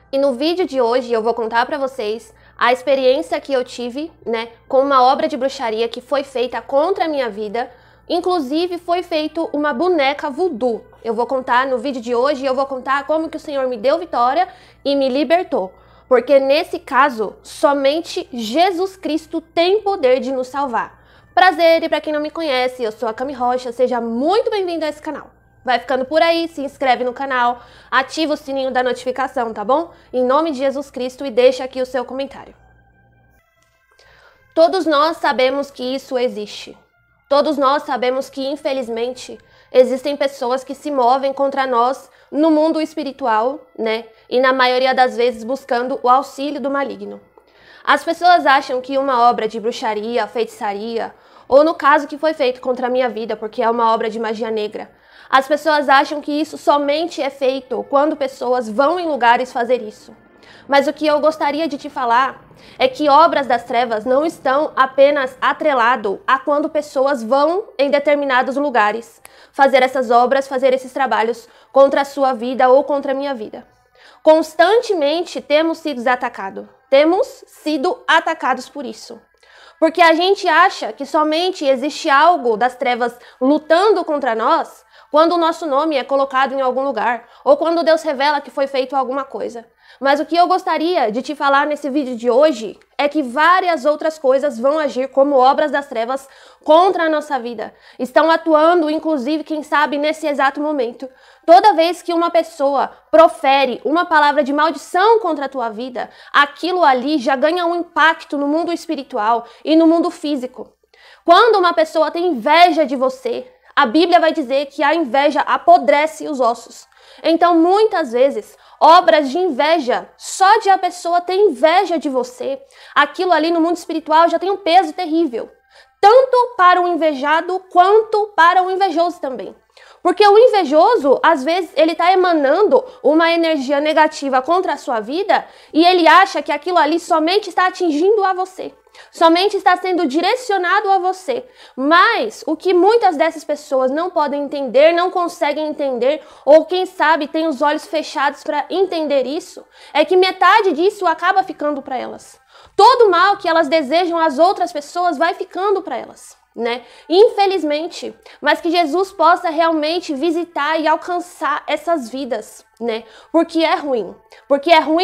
E no vídeo de hoje eu vou contar para vocês a experiência que eu tive, com uma obra de bruxaria que foi feita contra a minha vida. Inclusive foi feito uma boneca voodoo. Eu vou contar no vídeo de hoje, eu vou contar como que o Senhor me deu vitória e me libertou. Porque nesse caso, somente Jesus Cristo tem poder de nos salvar. Prazer, e para quem não me conhece, eu sou a Cami Rocha, seja muito bem-vindo a esse canal. Vai ficando por aí, se inscreve no canal, ativa o sininho da notificação, tá bom? Em nome de Jesus Cristo, e deixa aqui o seu comentário. Todos nós sabemos que isso existe. Todos nós sabemos que, infelizmente, existem pessoas que se movem contra nós no mundo espiritual, E na maioria das vezes buscando o auxílio do maligno. As pessoas acham que uma obra de bruxaria, feitiçaria, ou no caso que foi feito contra a minha vida, porque é uma obra de magia negra, as pessoas acham que isso somente é feito quando pessoas vão em lugares fazer isso. Mas o que eu gostaria de te falar é que obras das trevas não estão apenas atrelado a quando pessoas vão em determinados lugares fazer essas obras, fazer esses trabalhos contra a sua vida ou contra a minha vida. Constantemente temos sido atacados por isso. Porque a gente acha que somente existe algo das trevas lutando contra nós quando o nosso nome é colocado em algum lugar, ou quando Deus revela que foi feito alguma coisa. Mas o que eu gostaria de te falar nesse vídeo de hoje é que várias outras coisas vão agir como obras das trevas contra a nossa vida. Estão atuando, inclusive, quem sabe, nesse exato momento. Toda vez que uma pessoa profere uma palavra de maldição contra a tua vida, aquilo ali já ganha um impacto no mundo espiritual e no mundo físico. Quando uma pessoa tem inveja de você, a Bíblia vai dizer que a inveja apodrece os ossos. Então, muitas vezes, obras de inveja, só de a pessoa ter inveja de você, aquilo ali no mundo espiritual já tem um peso terrível. Tanto para o invejado, quanto para o invejoso também. Porque o invejoso, às vezes, ele está emanando uma energia negativa contra a sua vida e ele acha que aquilo ali somente está atingindo a você. Somente está sendo direcionado a você. Mas o que muitas dessas pessoas não podem entender, não conseguem entender, ou quem sabe tem os olhos fechados para entender isso, é que metade disso acaba ficando para elas. Todo mal que elas desejam às outras pessoas vai ficando para elas. Infelizmente, mas que Jesus possa realmente visitar e alcançar essas vidas, Porque é ruim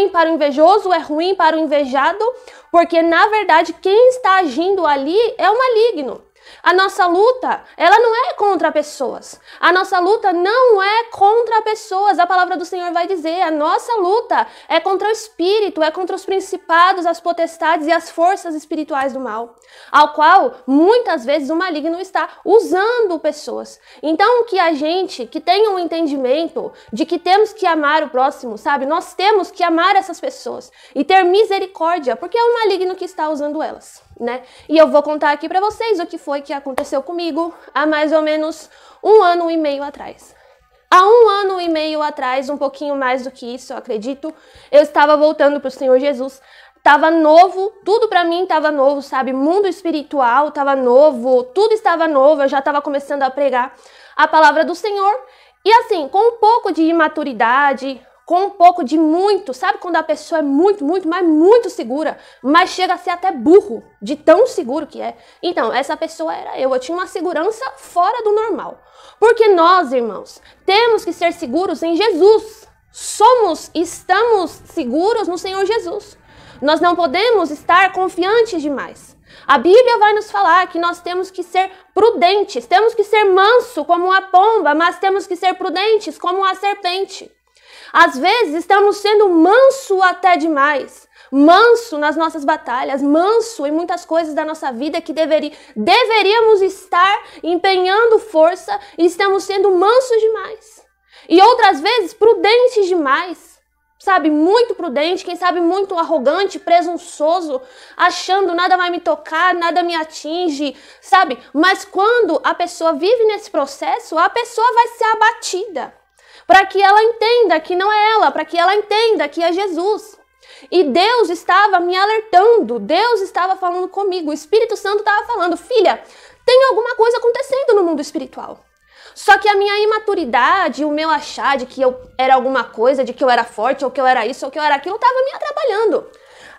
para o invejoso, é ruim para o invejado, porque na verdade quem está agindo ali é o maligno. A nossa luta, ela não é contra pessoas. A nossa luta não é contra pessoas. A palavra do Senhor vai dizer, a nossa luta é contra o espírito, é contra os principados, as potestades e as forças espirituais do mal, ao qual muitas vezes o maligno está usando pessoas. Então que a gente que tenha um entendimento de que temos que amar o próximo, sabe? Nós temos que amar essas pessoas e ter misericórdia, porque é o maligno que está usando elas. E eu vou contar aqui para vocês o que foi que aconteceu comigo há mais ou menos 1 ano e meio atrás. Há 1 ano e meio atrás, um pouquinho mais do que isso, eu acredito, eu estava voltando para o Senhor Jesus. Tava novo, tudo para mim estava novo, sabe? Mundo espiritual estava novo, tudo estava novo, eu já estava começando a pregar a palavra do Senhor. E assim, com um pouco de imaturidade, com um pouco de muito, sabe quando a pessoa é muito segura, mas chega a ser até burro, de tão seguro que é? Então, essa pessoa era eu tinha uma segurança fora do normal. Porque nós, irmãos, temos que ser seguros em Jesus. Estamos seguros no Senhor Jesus. Nós não podemos estar confiantes demais. A Bíblia vai nos falar que nós temos que ser prudentes, temos que ser manso como uma pomba, mas temos que ser prudentes como uma serpente. Às vezes estamos sendo manso até demais, manso nas nossas batalhas, manso em muitas coisas da nossa vida que deveríamos estar empenhando força e estamos sendo mansos demais. E outras vezes prudentes demais, sabe, muito prudente, quem sabe muito arrogante, presunçoso, achando nada vai me tocar, nada me atinge, sabe? Mas quando a pessoa vive nesse processo, a pessoa vai ser abatida. Para que ela entenda que não é ela, para que ela entenda que é Jesus. E Deus estava me alertando, Deus estava falando comigo, o Espírito Santo estava falando, filha, tem alguma coisa acontecendo no mundo espiritual. Só que a minha imaturidade, o meu achar de que eu era alguma coisa, de que eu era forte, ou que eu era isso, ou que eu era aquilo, estava me atrapalhando.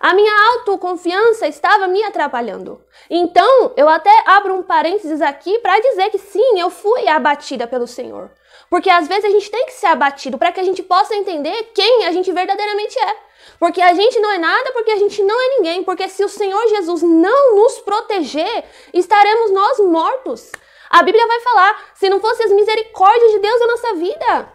A minha autoconfiança estava me atrapalhando. Então, eu até abro um parênteses aqui para dizer que sim, eu fui abatida pelo Senhor. Porque às vezes a gente tem que ser abatido para que a gente possa entender quem a gente verdadeiramente é. Porque a gente não é nada, porque a gente não é ninguém. Porque se o Senhor Jesus não nos proteger, estaremos nós mortos. A Bíblia vai falar, se não fossem as misericórdias de Deus na nossa vida,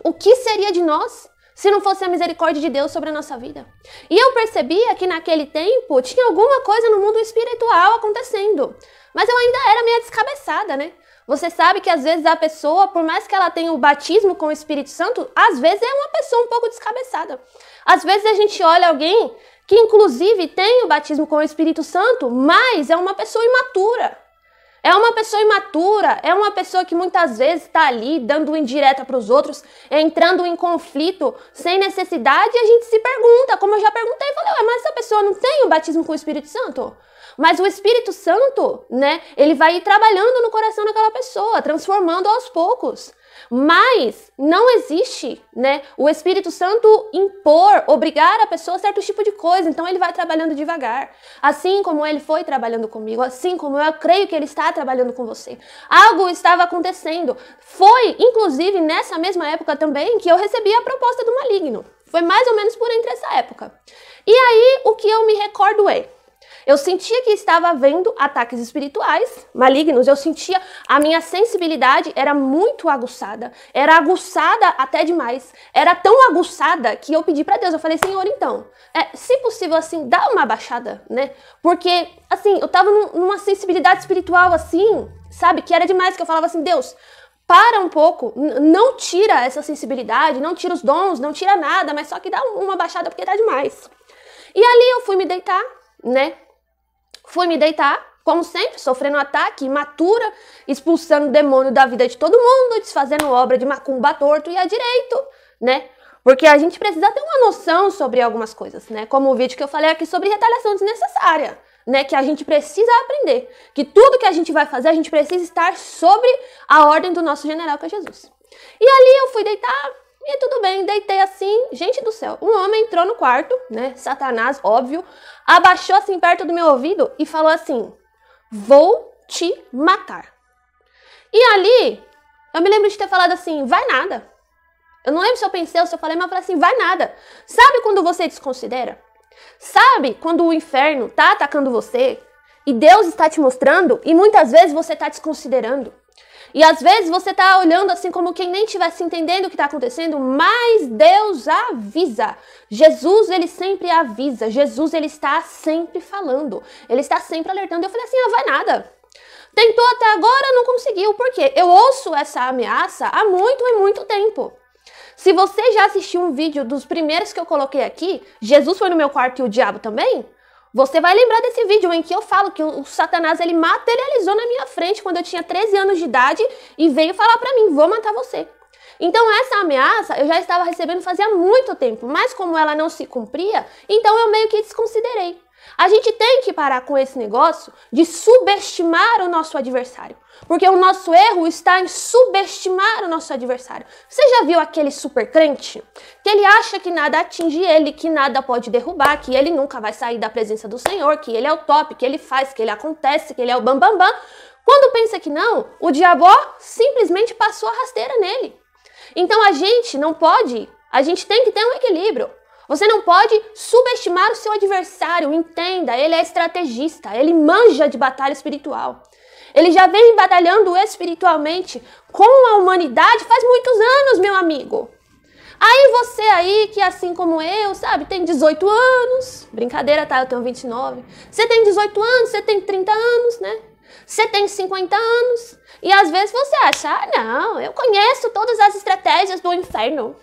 o que seria de nós se não fosse a misericórdia de Deus sobre a nossa vida? E eu percebia que naquele tempo tinha alguma coisa no mundo espiritual acontecendo. Mas eu ainda era meio descabeçada, né? Você sabe que às vezes a pessoa, por mais que ela tenha o batismo com o Espírito Santo, às vezes é uma pessoa um pouco descabeçada. Às vezes a gente olha alguém que inclusive tem o batismo com o Espírito Santo, mas é uma pessoa imatura. É uma pessoa imatura, é uma pessoa que muitas vezes está ali dando indireta para os outros, entrando em conflito sem necessidade, e a gente se pergunta, como eu já perguntei, falei, mas essa pessoa não tem o batismo com o Espírito Santo? Mas o Espírito Santo, né, ele vai ir trabalhando no coração daquela pessoa, transformando aos poucos. Mas não existe, né, o Espírito Santo impor, obrigar a pessoa a certo tipo de coisa. Então ele vai trabalhando devagar. Assim como ele foi trabalhando comigo, assim como eu creio que ele está trabalhando com você. Algo estava acontecendo. Foi, inclusive, nessa mesma época também que eu recebi a proposta do maligno. Foi mais ou menos por entre essa época. E aí, o que eu me recordo é, eu sentia que estava havendo ataques espirituais malignos, eu sentia a minha sensibilidade era muito aguçada, era aguçada até demais, era tão aguçada que eu pedi para Deus, eu falei, Senhor, então, se possível assim, dá uma baixada, né? Porque, assim, eu tava numa sensibilidade espiritual assim, sabe, que era demais, que eu falava assim, Deus, para um pouco, não tira essa sensibilidade, não tira os dons, não tira nada, mas só que dá uma baixada porque tá demais. E ali eu fui me deitar, né? Fui me deitar, como sempre, sofrendo um ataque, imatura, expulsando o demônio da vida de todo mundo, desfazendo obra de macumba torto e a direito, né? Porque a gente precisa ter uma noção sobre algumas coisas, né? Como o vídeo que eu falei aqui sobre retaliação desnecessária, né? Que a gente precisa aprender. Que tudo que a gente vai fazer, a gente precisa estar sobre a ordem do nosso general, que é Jesus. E ali eu fui deitar, e tudo bem, deitei assim, gente do céu, um homem entrou no quarto, né, Satanás, óbvio, abaixou assim perto do meu ouvido e falou assim, vou te matar. E ali, eu me lembro de ter falado assim, vai nada. Eu não lembro se eu pensei ou se eu falei, mas eu falei assim, vai nada. Sabe quando você desconsidera? Sabe quando o inferno tá atacando você e Deus está te mostrando e muitas vezes você tá desconsiderando? E às vezes você tá olhando assim como quem nem estivesse entendendo o que está acontecendo, mas Deus avisa. Jesus, ele sempre avisa. Jesus, ele está sempre falando. Ele está sempre alertando. Eu falei assim, vai nada. Tentou até agora, não conseguiu. Por quê? Eu ouço essa ameaça há muito e muito tempo. Se você já assistiu um vídeo dos primeiros que eu coloquei aqui, Jesus foi no meu quarto e o diabo também, você vai lembrar desse vídeo em que eu falo que o Satanás, ele materializou na minha frente quando eu tinha 13 anos de idade e veio falar pra mim, vou matar você. Então essa ameaça eu já estava recebendo fazia muito tempo, mas como ela não se cumpria, então eu meio que desconsiderei. A gente tem que parar com esse negócio de subestimar o nosso adversário. Porque o nosso erro está em subestimar o nosso adversário. Você já viu aquele super crente? Que ele acha que nada atinge ele, que nada pode derrubar, que ele nunca vai sair da presença do Senhor, que ele é o top, que ele faz, que ele acontece, que ele é o bambambam. Bam, bam. Quando pensa que não, o diabo simplesmente passou a rasteira nele. Então a gente não pode, a gente tem que ter um equilíbrio. Você não pode subestimar o seu adversário, entenda, ele é estrategista, ele manja de batalha espiritual. Ele já vem batalhando espiritualmente com a humanidade faz muitos anos, meu amigo. Aí você aí, que assim como eu, sabe, tem 18 anos, brincadeira, tá, eu tenho 29. Você tem 18 anos, você tem 30 anos, né? Você tem 50 anos. E às vezes você acha, não, eu conheço todas as estratégias do inferno.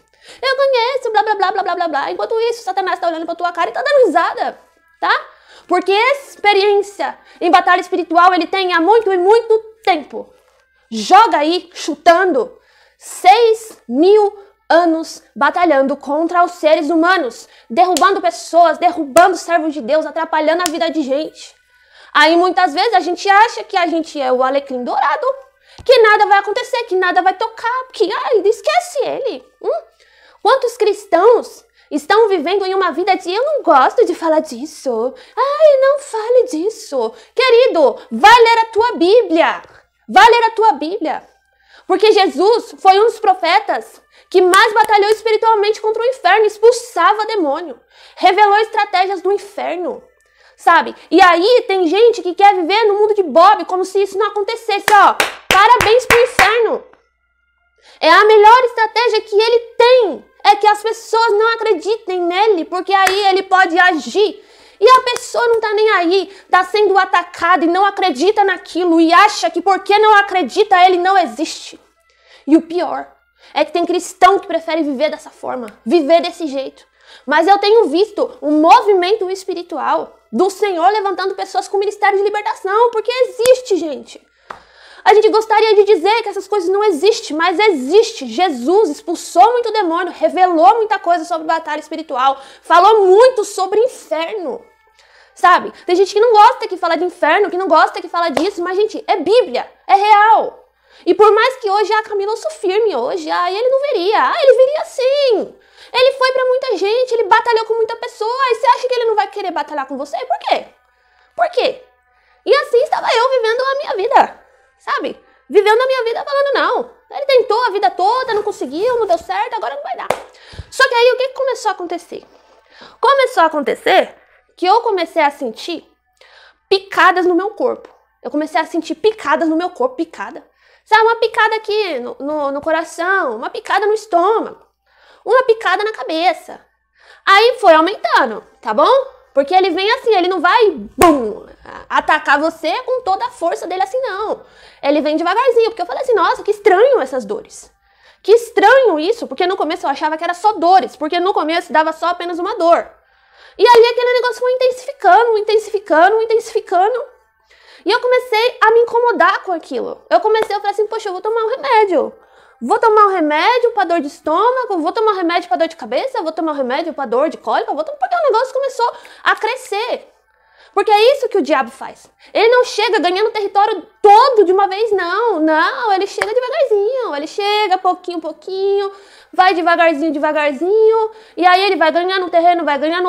Eu conheço, blá, blá, blá, blá, blá, blá, blá. Enquanto isso, Satanás tá olhando pra tua cara e tá dando risada, tá? Porque experiência em batalha espiritual ele tem há muito e muito tempo. Joga aí, chutando, 6.000 anos batalhando contra os seres humanos, derrubando pessoas, derrubando servos de Deus, atrapalhando a vida de gente. Aí muitas vezes a gente acha que a gente é o alecrim dourado, que nada vai acontecer, que nada vai tocar, que esquece ele. Quantos cristãos estão vivendo em uma vida de eu não gosto de falar disso. Ai, não fale disso. Querido, vai ler a tua Bíblia. Vai ler a tua Bíblia. Porque Jesus foi um dos profetas que mais batalhou espiritualmente contra o inferno, expulsava demônio, revelou estratégias do inferno, sabe? E aí tem gente que quer viver no mundo de Bob como se isso não acontecesse, ó. Parabéns pro inferno. É a melhor estratégia que ele tem, é que as pessoas não acreditem nele, porque aí ele pode agir. E a pessoa não tá nem aí, tá sendo atacada e não acredita naquilo e acha que porque não acredita ele não existe. E o pior é que tem cristão que prefere viver dessa forma, viver desse jeito. Mas eu tenho visto um movimento espiritual do Senhor levantando pessoas com ministério de libertação, porque existe, gente. A gente gostaria de dizer que essas coisas não existem, mas existe. Jesus expulsou muito demônio, revelou muita coisa sobre batalha espiritual, falou muito sobre inferno, sabe? Tem gente que não gosta que fala de inferno, que não gosta que fala disso, mas, gente, é Bíblia, é real. E por mais que hoje a Camila ouça firme hoje, ele não veria. Ele viria sim. Ele foi pra muita gente, ele batalhou com muita pessoa. E você acha que ele não vai querer batalhar com você? Por quê? Por quê? E assim estava eu vivendo a minha vida, sabe? Vivendo a minha vida falando não. Ele tentou a vida toda, não conseguiu, não deu certo, agora não vai dar. Só que aí o que começou a acontecer? Começou a acontecer que eu comecei a sentir picadas no meu corpo. Eu comecei a sentir picadas no meu corpo, picada. Sabe, uma picada aqui no coração, uma picada no estômago, uma picada na cabeça. Aí foi aumentando, tá bom? Porque ele vem assim, ele não vai, bum, atacar você com toda a força dele assim, não. Ele vem devagarzinho, porque eu falei assim, nossa, que estranho essas dores. Que estranho isso, porque no começo eu achava que era só dores, porque no começo dava só apenas uma dor. E ali aquele negócio foi intensificando. E eu comecei a me incomodar com aquilo. Eu falei assim, poxa, eu vou tomar um remédio. Vou tomar um remédio para dor de estômago, vou tomar um remédio para dor de cabeça, vou tomar um remédio para dor de cólica, porque o negócio começou a crescer. Porque é isso que o diabo faz. Ele não chega ganhando o território todo de uma vez, não. Não, ele chega devagarzinho. Ele chega pouquinho, vai devagarzinho. E aí ele vai ganhando um terreno, vai ganhando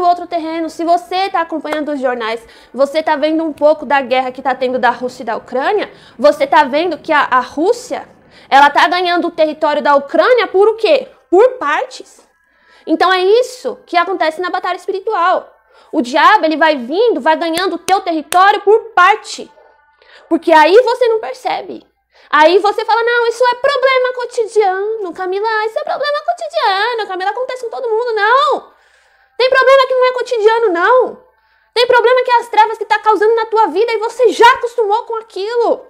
outro terreno. Se você está acompanhando os jornais, você está vendo um pouco da guerra que está tendo da Rússia e da Ucrânia, você está vendo que a Rússia, ela está ganhando o território da Ucrânia por o quê? Por partes. Então é isso que acontece na batalha espiritual. O diabo, ele vai vindo, vai ganhando o teu território por parte. Porque aí você não percebe. Aí você fala, não, isso é problema cotidiano, Camila, isso é problema cotidiano, Camila, acontece com todo mundo. Não! Tem problema que não é cotidiano, não. Tem problema que é as trevas que está causando na tua vida e você já acostumou com aquilo.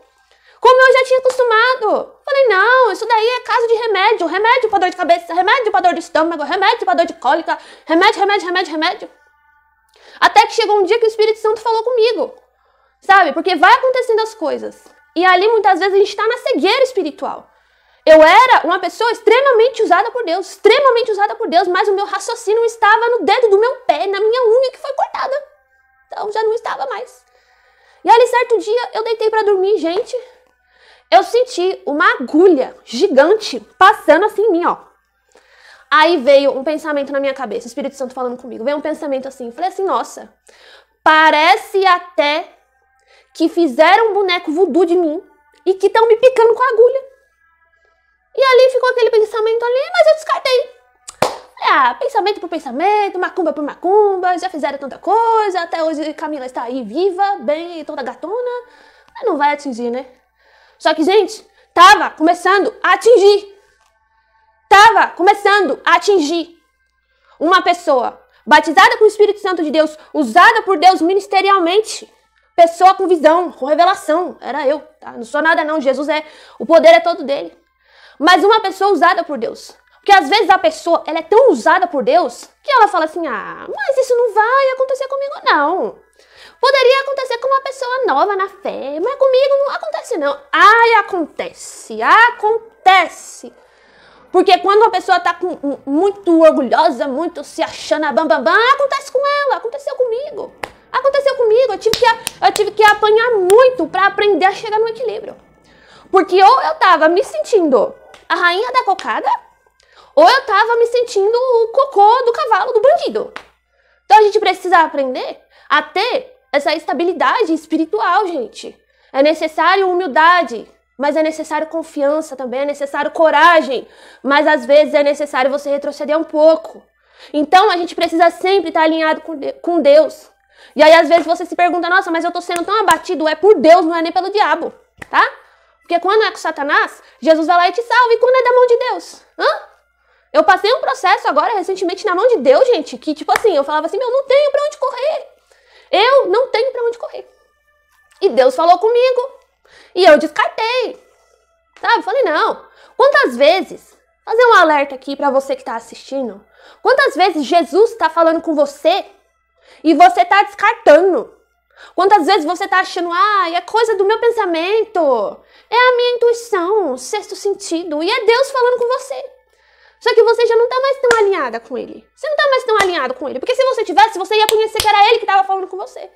Como eu já tinha acostumado. Falei, não, isso daí é caso de remédio. Remédio para dor de cabeça, remédio para dor de estômago, remédio para dor de cólica, remédio. Até que chegou um dia que o Espírito Santo falou comigo, sabe? Porque vai acontecendo as coisas. E ali, muitas vezes, a gente está na cegueira espiritual. Eu era uma pessoa extremamente usada por Deus, mas o meu raciocínio estava no dedo do meu pé, na minha unha que foi cortada. Então, já não estava mais. E ali, certo dia, eu deitei para dormir, gente. Eu senti uma agulha gigante passando assim em mim, ó. Aí veio um pensamento na minha cabeça, o Espírito Santo falando comigo. Veio um pensamento assim, falei assim, nossa, parece até que fizeram um boneco voodoo de mim e que estão me picando com a agulha. E ali ficou aquele pensamento ali, mas eu descartei. Pensamento por pensamento, macumba por macumba, já fizeram tanta coisa, até hoje Camila está aí viva, bem, toda gatona, mas não vai atingir, né? Só que, gente, tava começando a atingir. Uma pessoa batizada com o Espírito Santo de Deus, usada por Deus ministerialmente, pessoa com visão, com revelação, era eu, tá? Não sou nada não, Jesus o poder é todo dele. Mas uma pessoa usada por Deus. Porque às vezes a pessoa, ela é tão usada por Deus, que ela fala assim, mas isso não vai acontecer comigo não. Poderia acontecer com uma pessoa nova na fé, mas comigo não acontece não. Acontece. Porque quando uma pessoa tá muito orgulhosa, muito se achando a bambambam, acontece com ela, aconteceu comigo. Eu tive que apanhar muito para aprender a chegar no equilíbrio. Porque ou eu tava me sentindo a rainha da cocada, ou eu tava me sentindo o cocô do cavalo do bandido. Então a gente precisa aprender a ter essa estabilidade espiritual, gente. É necessário humildade, mas é necessário confiança também, é necessário coragem, mas às vezes é necessário você retroceder um pouco. Então a gente precisa sempre estar alinhado com Deus. E aí às vezes você se pergunta, nossa, mas eu tô sendo tão abatido, é por Deus, não é nem pelo diabo, tá? Porque quando é com Satanás, Jesus vai lá e te salva, e quando é da mão de Deus? Eu passei um processo agora, recentemente, na mão de Deus, gente, que tipo assim, eu falava assim, meu, não tenho pra onde correr. Eu não tenho pra onde correr. E Deus falou comigo, e eu descartei, sabe? Falei, não. Quantas vezes, fazer um alerta aqui pra você que tá assistindo, quantas vezes Jesus tá falando com você e você tá descartando? Quantas vezes você tá achando, é coisa do meu pensamento, é a minha intuição, sexto sentido, e é Deus falando com você. Só que você já não tá mais tão alinhada com ele. Você não tá mais tão alinhado com ele. Porque se você tivesse, você ia conhecer que era ele que tava falando com você.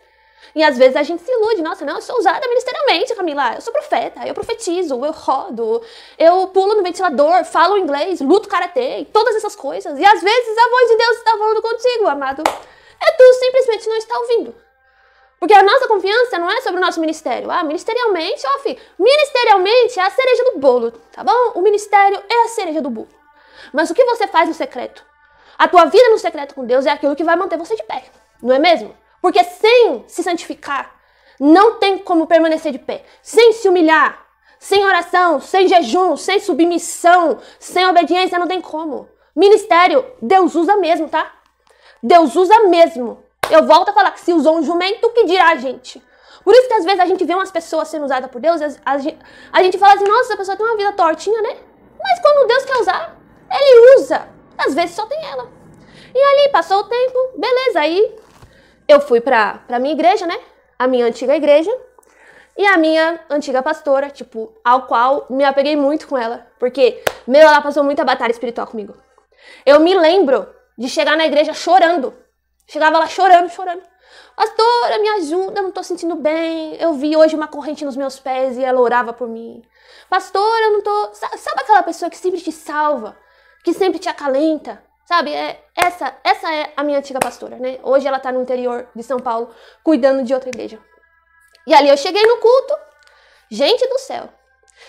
E às vezes a gente se ilude. Nossa, não, eu sou usada ministerialmente, Camila. Eu sou profeta, eu profetizo, eu rodo, eu pulo no ventilador, falo inglês, luto karatê, todas essas coisas. E às vezes a voz de Deus está falando contigo, amado. É tu simplesmente não está ouvindo. Porque a nossa confiança não é sobre o nosso ministério. Ministerialmente, ministerialmente é a cereja do bolo, tá bom? O ministério é a cereja do bolo. Mas o que você faz no secreto? A tua vida no secreto com Deus é aquilo que vai manter você de pé, não é mesmo? Porque sem se santificar, não tem como permanecer de pé. Sem se humilhar, sem oração, sem jejum, sem submissão, sem obediência, não tem como. Ministério, Deus usa mesmo, tá? Deus usa mesmo. Eu volto a falar que se usou um jumento, o que dirá a gente? Por isso que às vezes a gente vê umas pessoas sendo usadas por Deus, a gente fala assim, nossa, essa pessoa tem uma vida tortinha, né? Mas quando Deus quer usar, Ele usa. Às vezes só tem ela. E ali, passou o tempo, beleza, aí eu fui pra minha igreja, né? A minha antiga igreja. E a minha antiga pastora, ao qual me apeguei muito com ela. Porque, ela passou muita batalha espiritual comigo. Eu me lembro de chegar na igreja chorando. Chegava lá chorando. Pastora, me ajuda, não tô sentindo bem. Eu vi hoje uma corrente nos meus pés e ela orava por mim. Pastora, eu não tô... Sabe aquela pessoa que sempre te salva? Que sempre te acalenta? Sabe? Essa é a minha antiga pastora, né? Hoje ela tá no interior de São Paulo, cuidando de outra igreja. E ali eu cheguei no culto. Gente do céu.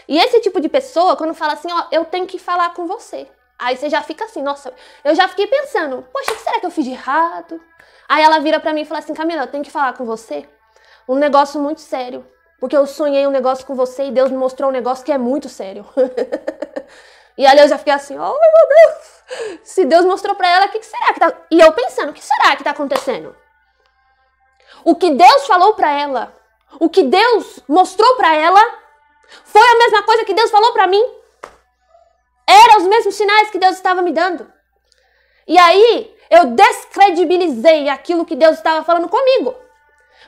E esse tipo de pessoa, quando fala assim, eu tenho que falar com você. Aí você já fica assim, nossa, eu já fiquei pensando, poxa, o que será que eu fiz de errado? Aí ela vira pra mim e fala assim, Camila, eu tenho que falar com você um negócio muito sério. Porque eu sonhei um negócio com você e Deus me mostrou um negócio que é muito sério. E ali eu já fiquei assim, oh meu Deus, se Deus mostrou pra ela, o que será que tá... E eu pensando, o que será que tá acontecendo? O que Deus falou pra ela, o que Deus mostrou pra ela, foi a mesma coisa que Deus falou pra mim. Eram os mesmos sinais que Deus estava me dando. E aí, eu descredibilizei aquilo que Deus estava falando comigo.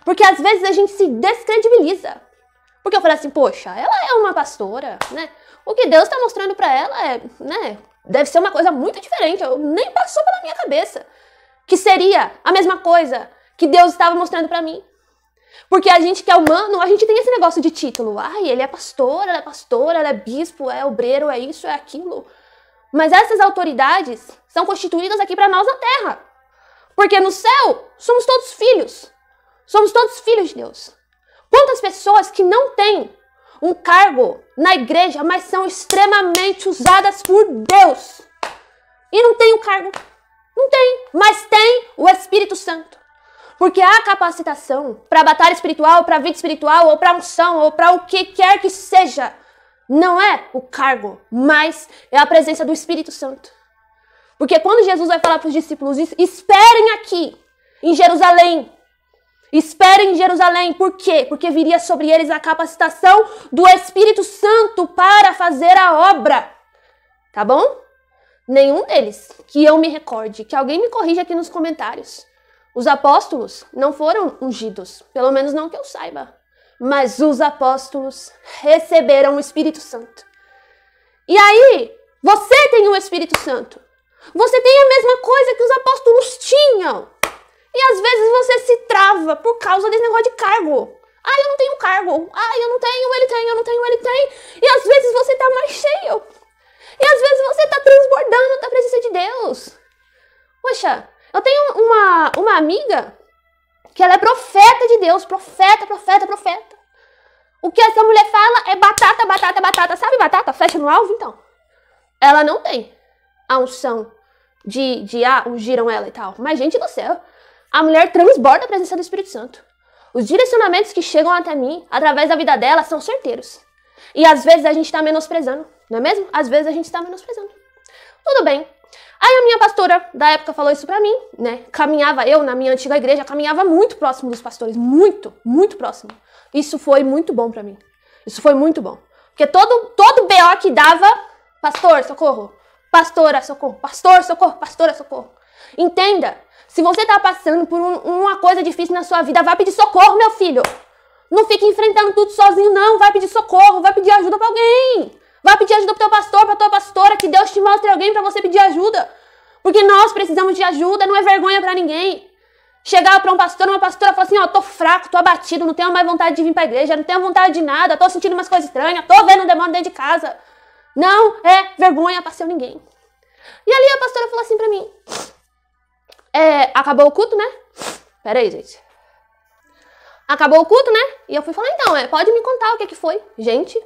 Porque às vezes a gente se descredibiliza. Porque eu falei assim, poxa, ela é uma pastora, né? O que Deus está mostrando pra ela é, né? Deve ser uma coisa muito diferente. Nem passou pela minha cabeça. Que seria a mesma coisa que Deus estava mostrando pra mim. Porque a gente que é humano, a gente tem esse negócio de título. Ele é pastor, ela é bispo, é obreiro, é isso, é aquilo. Mas essas autoridades são constituídas aqui para nós na terra. Porque no céu, somos todos filhos. Somos todos filhos de Deus. Quantas pessoas que não têm um cargo na igreja, mas são extremamente usadas por Deus. E não tem o cargo. Não tem. Mas tem o Espírito Santo. Porque a capacitação para a batalha espiritual, para a vida espiritual, ou para a unção, ou para o que quer que seja, não é o cargo, mas é a presença do Espírito Santo. Porque quando Jesus vai falar para os discípulos, esperem aqui, em Jerusalém. Esperem em Jerusalém. Por quê? Porque viria sobre eles a capacitação do Espírito Santo para fazer a obra. Tá bom? Nenhum deles, que eu me recorde, que alguém me corrija aqui nos comentários. Os apóstolos não foram ungidos, pelo menos não que eu saiba. Mas os apóstolos receberam o Espírito Santo. E aí, você tem o Espírito Santo. Você tem a mesma coisa que os apóstolos tinham. E às vezes você se trava por causa desse negócio de cargo. Ah, eu não tenho cargo. Ah, eu não tenho, ele tem, eu não tenho, ele tem. E às vezes você tá mais cheio. E às vezes você tá transbordando da presença de Deus. Poxa, eu tenho uma amiga que ela é profeta de Deus. Profeta. O que essa mulher fala é batata. Sabe batata? Flecha no alvo, então. Ela não tem a unção de ungiram ela e tal. Mas, gente do céu, a mulher transborda a presença do Espírito Santo. Os direcionamentos que chegam até mim, através da vida dela, são certeiros. E às vezes a gente tá menosprezando, não é mesmo? Às vezes a gente tá menosprezando. Tudo bem. Aí a minha pastora da época falou isso pra mim, né? Eu, na minha antiga igreja, caminhava muito próximo dos pastores. Muito próximo. Isso foi muito bom pra mim. Isso foi muito bom. Porque todo BO que dava, pastor, socorro. Pastora, socorro. Pastor, socorro. Pastora, socorro. Entenda. Se você tá passando por uma coisa difícil na sua vida, vai pedir socorro, meu filho. Não fique enfrentando tudo sozinho, não. Vai pedir socorro, vai pedir ajuda pra alguém. Vai pedir ajuda pro teu pastor, pra tua pastora, que Deus te mostre alguém pra você pedir ajuda. Porque nós precisamos de ajuda, não é vergonha pra ninguém. Chegar pra um pastor, uma pastora, falar assim, ó, tô fraco, tô abatido, não tenho mais vontade de vir pra igreja, não tenho vontade de nada, tô sentindo umas coisas estranhas, tô vendo um demônio dentro de casa. Não é vergonha pra ser ninguém. E ali a pastora falou assim pra mim, acabou o culto, né? Pera aí, gente. Acabou o culto, né? E eu fui falar, então, pode me contar o que foi. Gente,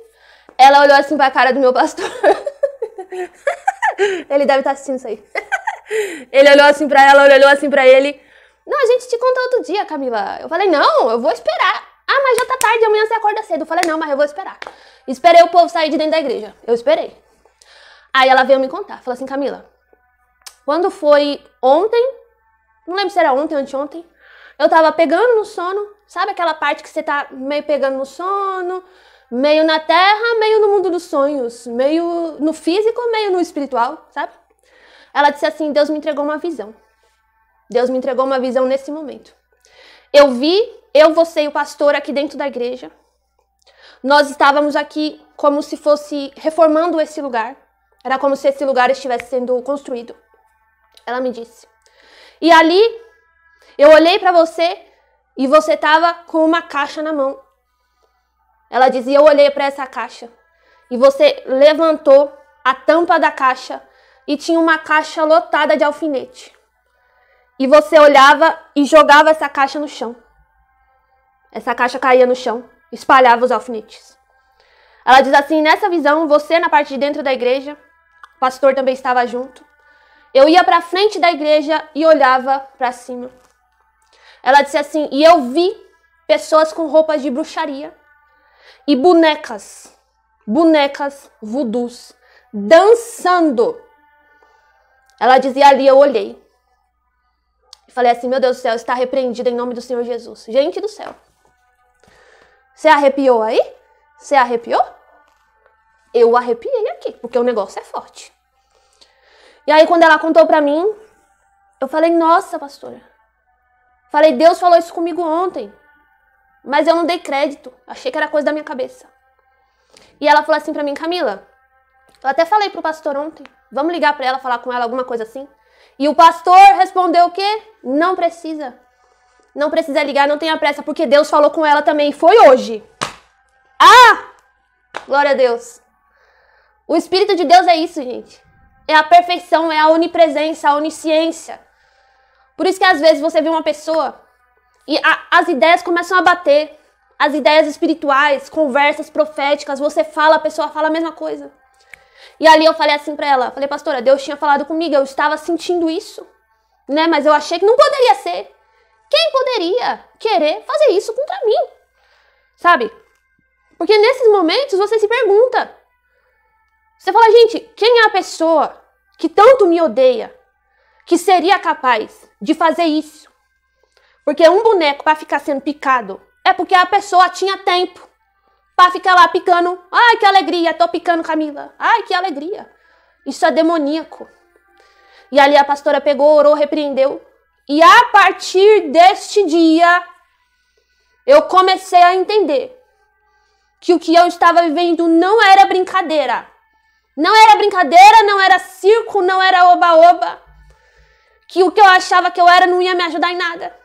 ela olhou assim pra cara do meu pastor. Ele deve estar assistindo isso aí. Ele olhou assim pra ela, olhou assim pra ele. Não, a gente te conta outro dia, Camila. Eu falei, não, eu vou esperar. Ah, mas já tá tarde, amanhã você acorda cedo. Eu falei, não, mas eu vou esperar. Esperei o povo sair de dentro da igreja. Eu esperei. Aí ela veio me contar. Falou assim, Camila, quando foi ontem, não lembro se era ontem ou anteontem, eu tava pegando no sono. Sabe aquela parte que você tá meio pegando no sono, meio na terra, meio no mundo dos sonhos, meio no físico, meio no espiritual, sabe? Ela disse assim, Deus me entregou uma visão. Deus me entregou uma visão nesse momento. Eu vi, você e o pastor aqui dentro da igreja. Nós estávamos aqui como se fosse reformando esse lugar. Era como se esse lugar estivesse sendo construído. Ela me disse. E ali, eu olhei para você e você estava com uma caixa na mão. Ela dizia, eu olhei para essa caixa e você levantou a tampa da caixa e tinha uma caixa lotada de alfinete. E você olhava e jogava essa caixa no chão. Essa caixa caía no chão, espalhava os alfinetes. Ela diz assim, nessa visão, você na parte de dentro da igreja, o pastor também estava junto. Eu ia para frente da igreja e olhava para cima. Ela disse assim, e eu vi pessoas com roupas de bruxaria e bonecas voodoos, dançando. Ela dizia ali, eu olhei. E falei assim, meu Deus do céu, está repreendida em nome do Senhor Jesus. Gente do céu. Você arrepiou aí? Você arrepiou? Eu arrepiei aqui, porque o negócio é forte. E aí, quando ela contou pra mim, eu falei, nossa, pastora. Falei, Deus falou isso comigo ontem. Mas eu não dei crédito. Achei que era coisa da minha cabeça. E ela falou assim pra mim, Camila, eu até falei pro pastor ontem, vamos ligar pra ela, falar com ela, alguma coisa assim. E o pastor respondeu o quê? Não precisa. Não precisa ligar, não tenha pressa, porque Deus falou com ela também. Foi hoje. Ah! Glória a Deus. O Espírito de Deus é isso, gente. É a perfeição, é a onipresença, a onisciência. Por isso que às vezes você vê uma pessoa e as ideias começam a bater. As ideias espirituais, conversas proféticas, você fala, a pessoa fala a mesma coisa. E ali eu falei assim pra ela, falei, pastora, Deus tinha falado comigo, eu estava sentindo isso, né? Mas eu achei que não poderia ser. Quem poderia querer fazer isso contra mim? Sabe? Porque nesses momentos você se pergunta. Você fala, gente, quem é a pessoa que tanto me odeia, que seria capaz de fazer isso? Porque um boneco para ficar sendo picado é porque a pessoa tinha tempo para ficar lá picando. Ai, que alegria, tô picando Camila. Ai, que alegria. Isso é demoníaco. E ali a pastora pegou, orou, repreendeu. E a partir deste dia, eu comecei a entender que o que eu estava vivendo não era brincadeira. Não era brincadeira, não era circo, não era oba-oba. Que o que eu achava que eu era não ia me ajudar em nada.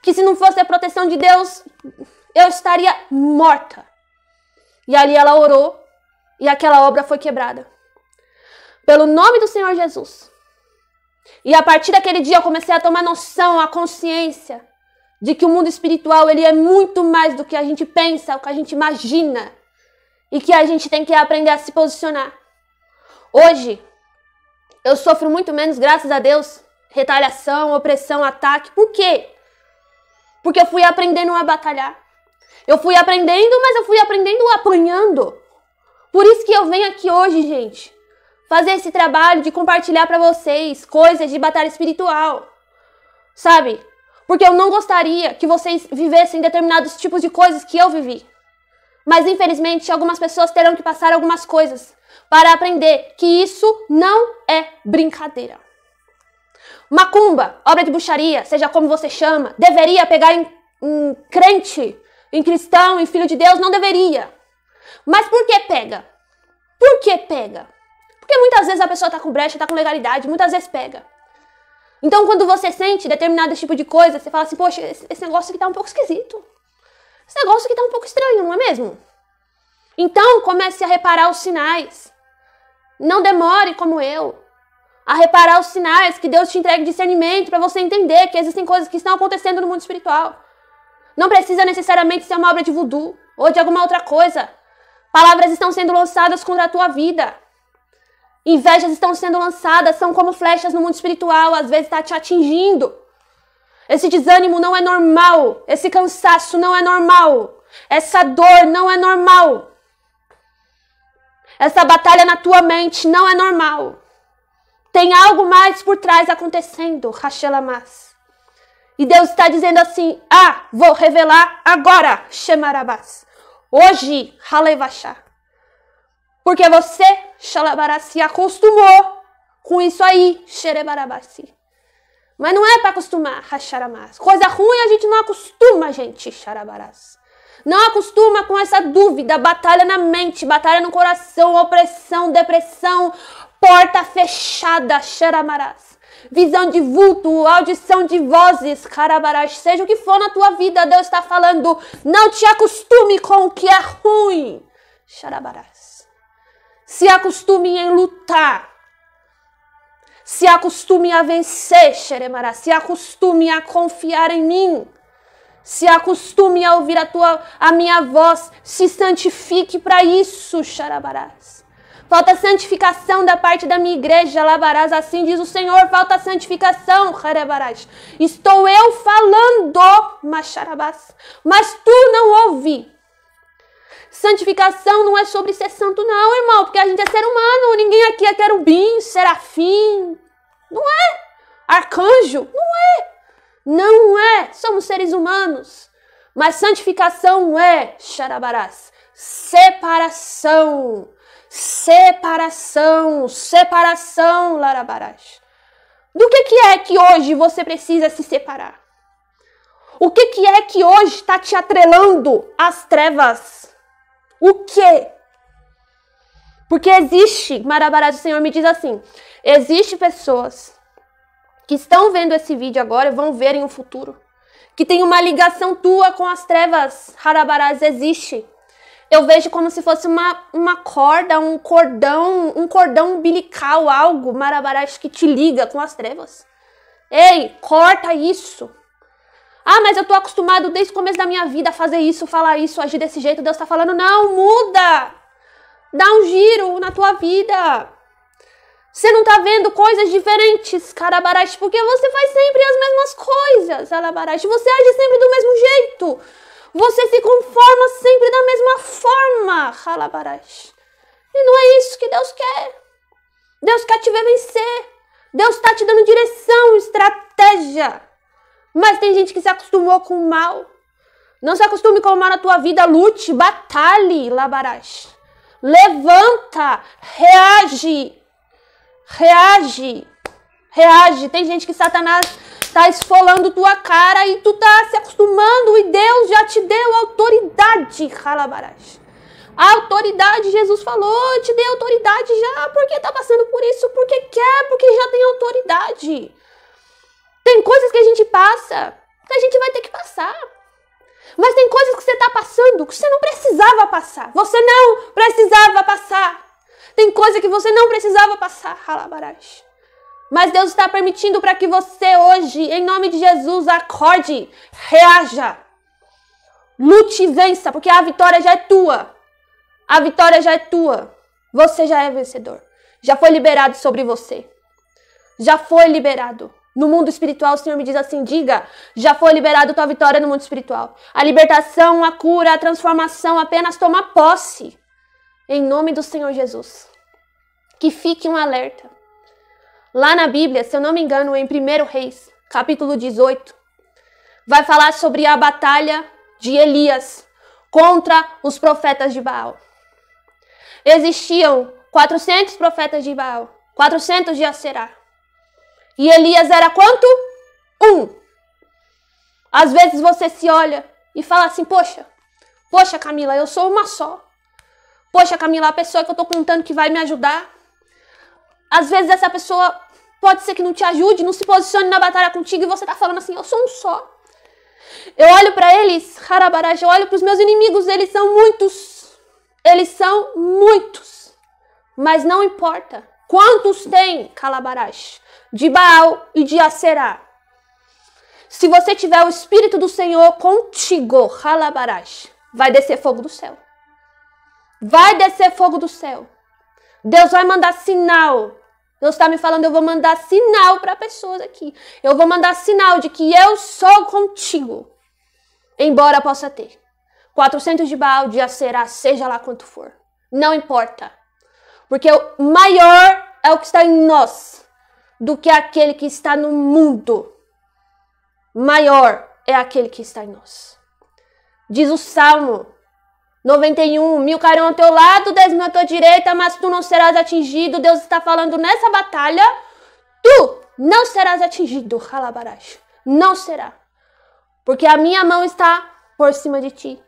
Que se não fosse a proteção de Deus, eu estaria morta. E ali ela orou e aquela obra foi quebrada. Pelo nome do Senhor Jesus. E a partir daquele dia eu comecei a tomar noção, a consciência de que o mundo espiritual ele é muito mais do que a gente pensa, o que a gente imagina. E que a gente tem que aprender a se posicionar. Hoje, eu sofro muito menos, graças a Deus, retaliação, opressão, ataque. Por quê? Porque eu fui aprendendo a batalhar. Eu fui aprendendo, mas eu fui aprendendo apanhando. Por isso que eu venho aqui hoje, gente, fazer esse trabalho de compartilhar para vocês coisas de batalha espiritual. Sabe? Porque eu não gostaria que vocês vivessem determinados tipos de coisas que eu vivi. Mas, infelizmente, algumas pessoas terão que passar algumas coisas para aprender que isso não é brincadeira. Macumba, obra de bruxaria, seja como você chama, deveria pegar em crente, em cristão, em filho de Deus? Não deveria. Mas por que pega? Por que pega? Porque muitas vezes a pessoa está com brecha, está com legalidade, muitas vezes pega. Então, quando você sente determinado tipo de coisa, você fala assim, poxa, esse negócio aqui tá um pouco esquisito. Esse negócio aqui tá um pouco estranho, não é mesmo? Então, comece a reparar os sinais. Não demore, como eu, a reparar os sinais, que Deus te entregue discernimento para você entender que existem coisas que estão acontecendo no mundo espiritual. Não precisa necessariamente ser uma obra de voodoo ou de alguma outra coisa. Palavras estão sendo lançadas contra a tua vida. Invejas estão sendo lançadas, são como flechas no mundo espiritual, às vezes está te atingindo. Esse desânimo não é normal, esse cansaço não é normal, essa dor não é normal. Essa batalha na tua mente não é normal. Tem algo mais por trás acontecendo, Rachelamas. E Deus está dizendo assim, vou revelar agora, Shemarabás. Hoje, Halevachá. Porque você, Shalabará, se acostumou com isso aí, Xerebarabassi. Mas não é para acostumar, Racharamás. Coisa ruim a gente não acostuma, gente, Xarabarás. Não acostuma com essa dúvida, batalha na mente, batalha no coração, opressão, depressão, porta fechada, Xaramarás. Visão de vulto, audição de vozes, Carabarás. Seja o que for na tua vida, Deus está falando, não te acostume com o que é ruim, Xarabarás. Se acostume em lutar. Se acostume a vencer, Xeremará. Se acostume a confiar em mim. Se acostume a ouvir a minha voz. Se santifique para isso, Xarabarás. Falta santificação da parte da minha igreja, Labarás. Assim diz o Senhor, falta santificação, Xerebarás. Estou eu falando, Macharabás. Mas tu não ouvi. Santificação não é sobre ser santo não, irmão, porque a gente é ser humano, ninguém aqui é querubim, serafim, não é? Arcanjo, não é, somos seres humanos, mas santificação é, Xarabarás, separação, Larabarás. Do que é que hoje você precisa se separar? O que é que hoje está te atrelando às trevas? O quê? Porque existe, Marabarás, o Senhor me diz assim, existe pessoas que estão vendo esse vídeo agora e vão ver em um futuro, que tem uma ligação tua com as trevas, Harabarás, existe. Eu vejo como se fosse uma corda, um cordão umbilical, algo, Marabarás, que te liga com as trevas. Ei, corta isso. Mas eu tô acostumado desde o começo da minha vida a fazer isso, falar isso, agir desse jeito. Deus tá falando, não, muda. Dá um giro na tua vida. Você não tá vendo coisas diferentes, Carabarás, porque você faz sempre as mesmas coisas, Alabarás. Você age sempre do mesmo jeito. Você se conforma sempre da mesma forma, Alabarás. E não é isso que Deus quer. Deus quer te ver vencer. Deus tá te dando direção, estratégia. Mas tem gente que se acostumou com o mal. Não se acostume com o mal na tua vida. Lute, batalhe, Labarás. Levanta, reage. Tem gente que Satanás está esfolando tua cara e tu tá se acostumando e Deus já te deu autoridade, Labarás. A autoridade, Jesus falou, te dei autoridade já. Por que tá passando por isso? Porque quer, porque já tem autoridade. Tem coisas que a gente passa, que a gente vai ter que passar. Mas tem coisas que você está passando que você não precisava passar. Você não precisava passar. Tem coisa que você não precisava passar. Halabarash. Mas Deus está permitindo para que você hoje, em nome de Jesus, acorde, reaja, lute e vença, porque a vitória já é tua. A vitória já é tua. Você já é vencedor. Já foi liberado sobre você. Já foi liberado. No mundo espiritual, o Senhor me diz assim, diga, já foi liberado tua vitória no mundo espiritual. A libertação, a cura, a transformação, apenas toma posse. Em nome do Senhor Jesus. Que fique um alerta. Lá na Bíblia, se eu não me engano, em 1 Reis, capítulo 18, vai falar sobre a batalha de Elias contra os profetas de Baal. Existiam 400 profetas de Baal, 400 de Aserá. E Elias era quanto? 1. Às vezes você se olha e fala assim, poxa Camila, eu sou uma só. Poxa Camila, a pessoa que eu tô contando que vai me ajudar. Às vezes essa pessoa pode ser que não te ajude, não se posicione na batalha contigo e você tá falando assim, eu sou um só. Eu olho para eles, Harabaraj, eu olho para os meus inimigos, eles são muitos. Eles são muitos. Mas não importa quantos tem, Calabaraj, de Baal e de Aserá. Se você tiver o Espírito do Senhor contigo, Halabaraj, vai descer fogo do céu. Vai descer fogo do céu. Deus vai mandar sinal. Deus está me falando, eu vou mandar sinal para pessoas aqui. Eu vou mandar sinal de que eu sou contigo. Embora possa ter 400 de Baal, de Aserá, seja lá quanto for. Não importa. Porque o maior é o que está em nós do que aquele que está no mundo. Maior é aquele que está em nós. Diz o Salmo 91, 1000 cairão ao teu lado, 10.000 à tua direita, mas tu não serás atingido. Deus está falando nessa batalha, tu não serás atingido, Halabaraj. Não será. Porque a minha mão está por cima de ti,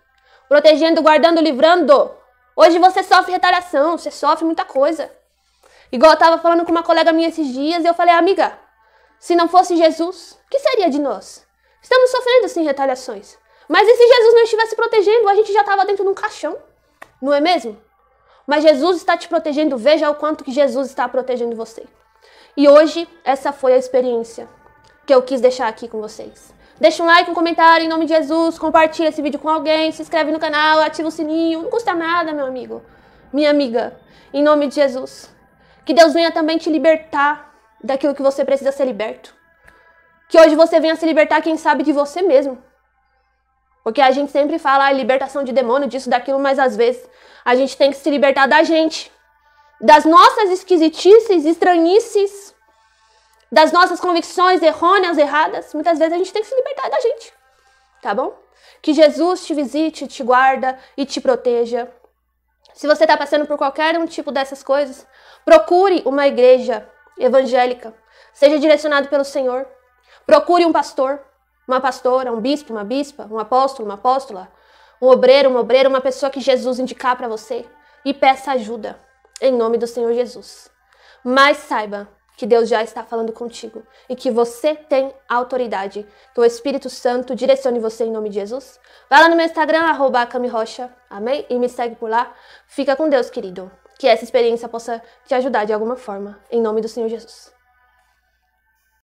protegendo, guardando, livrando. Hoje você sofre retaliação, você sofre muita coisa. Igual eu estava falando com uma colega minha esses dias, e eu falei, amiga, se não fosse Jesus, o que seria de nós? Estamos sofrendo sim retaliações. Mas e se Jesus não estivesse protegendo? A gente já estava dentro de um caixão, não é mesmo? Mas Jesus está te protegendo, veja o quanto que Jesus está protegendo você. E hoje, essa foi a experiência que eu quis deixar aqui com vocês. Deixa um like, um comentário em nome de Jesus, compartilha esse vídeo com alguém, se inscreve no canal, ativa o sininho, não custa nada, meu amigo, minha amiga, em nome de Jesus. Que Deus venha também te libertar daquilo que você precisa ser liberto. Que hoje você venha se libertar, quem sabe, de você mesmo. Porque a gente sempre fala libertação de demônio, disso, daquilo, mas às vezes a gente tem que se libertar da gente. Das nossas esquisitices, estranhices, das nossas convicções errôneas, erradas. Muitas vezes a gente tem que se libertar da gente. Tá bom? Que Jesus te visite, te guarda e te proteja. Se você está passando por qualquer um tipo dessas coisas, procure uma igreja evangélica. Seja direcionado pelo Senhor. Procure um pastor, uma pastora, um bispo, uma bispa, um apóstolo, uma apóstola, um obreiro, uma obreira, uma pessoa que Jesus indicar para você. E peça ajuda, em nome do Senhor Jesus. Mas saiba que Deus já está falando contigo e que você tem autoridade. Que o Espírito Santo direcione você em nome de Jesus. Vai lá no meu Instagram, @camirocha, amém? E me segue por lá. Fica com Deus, querido. Que essa experiência possa te ajudar de alguma forma, em nome do Senhor Jesus.